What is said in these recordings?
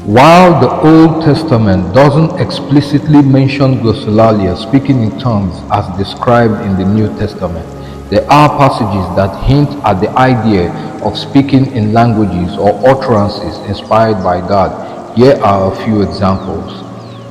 While the Old Testament doesn't explicitly mention glossolalia, speaking in tongues, as described in the New Testament, there are passages that hint at the idea of speaking in languages or utterances inspired by God. Here are a few examples.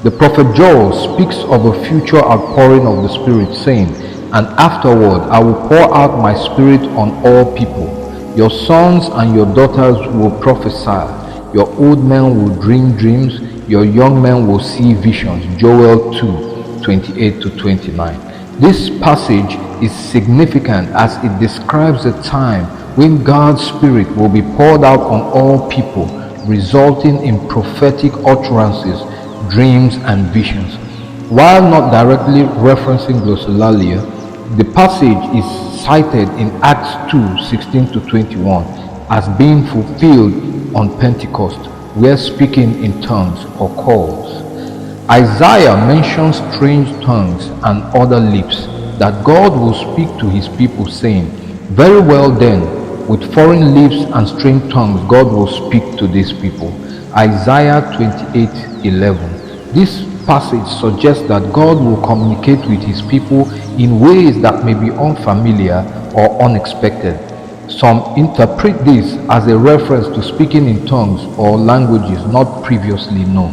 The prophet Joel speaks of a future outpouring of the Spirit, saying, "And afterward I will pour out my Spirit on all people. Your sons and your daughters will prophesy. Your old men will dream dreams. Your young men will see visions." Joel 2:28-29. This passage is significant as it describes a time when God's Spirit will be poured out on all people, resulting in prophetic utterances, dreams, and visions. While not directly referencing glossolalia, the passage is cited in Acts 2:16-21 as being fulfilled on Pentecost, where speaking in tongues occurs. Isaiah mentions strange tongues and other lips that God will speak to his people, saying, "Very well then, with foreign lips and strange tongues God will speak to these people." Isaiah 28:11. This passage suggests that God will communicate with his people in ways that may be unfamiliar or unexpected. Some interpret this as a reference to speaking in tongues or languages not previously known.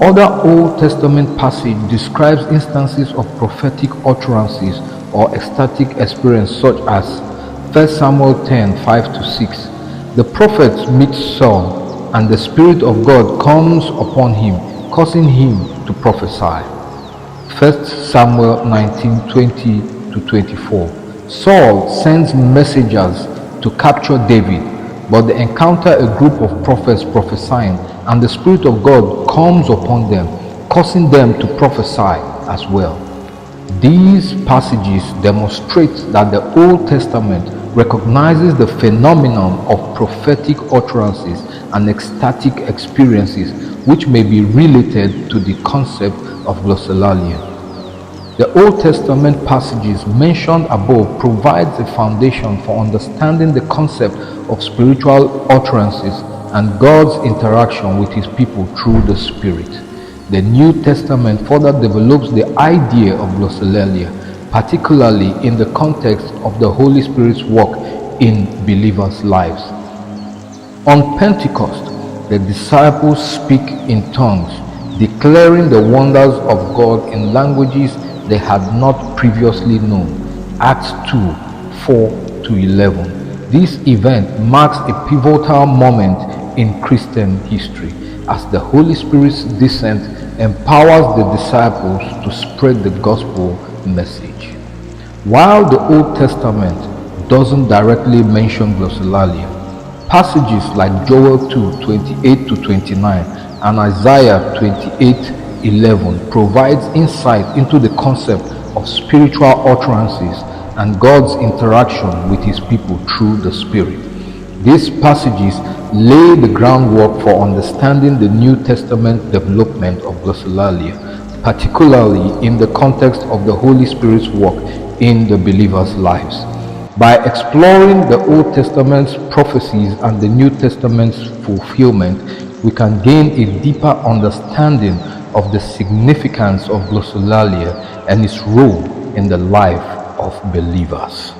Other Old Testament passage describes instances of prophetic utterances or ecstatic experience, such as 1 Samuel 10:5-6. The prophet meets Saul, and the Spirit of God comes upon him, causing him to prophesy. 1 Samuel 19:20-24. Saul sends messengers to capture David, but they encounter a group of prophets prophesying, and the Spirit of God comes upon them, causing them to prophesy as well. These passages demonstrate that the Old Testament recognizes the phenomenon of prophetic utterances and ecstatic experiences, which may be related to the concept of glossolalia. The Old Testament passages mentioned above provides a foundation for understanding the concept of spiritual utterances and God's interaction with his people through the Spirit. The New Testament further develops the idea of glossolalia, particularly in the context of the Holy Spirit's work in believers' lives. On Pentecost, the disciples speak in tongues, declaring the wonders of God in languages they had not previously known. Acts 2:4-11. This event marks a pivotal moment in Christian history, as the Holy Spirit's descent empowers the disciples to spread the gospel message. While the Old Testament doesn't directly mention glossolalia, passages like Joel 2:28-29 and Isaiah 28:11 provides insight into the concept of spiritual utterances and God's interaction with his people through the Spirit. These passages lay the groundwork for understanding the New Testament development of glossolalia, particularly in the context of the Holy Spirit's work in the believers' lives. By exploring the Old Testament's prophecies and the New Testament's fulfillment, we can gain a deeper understanding of the significance of glossolalia and its role in the life of believers.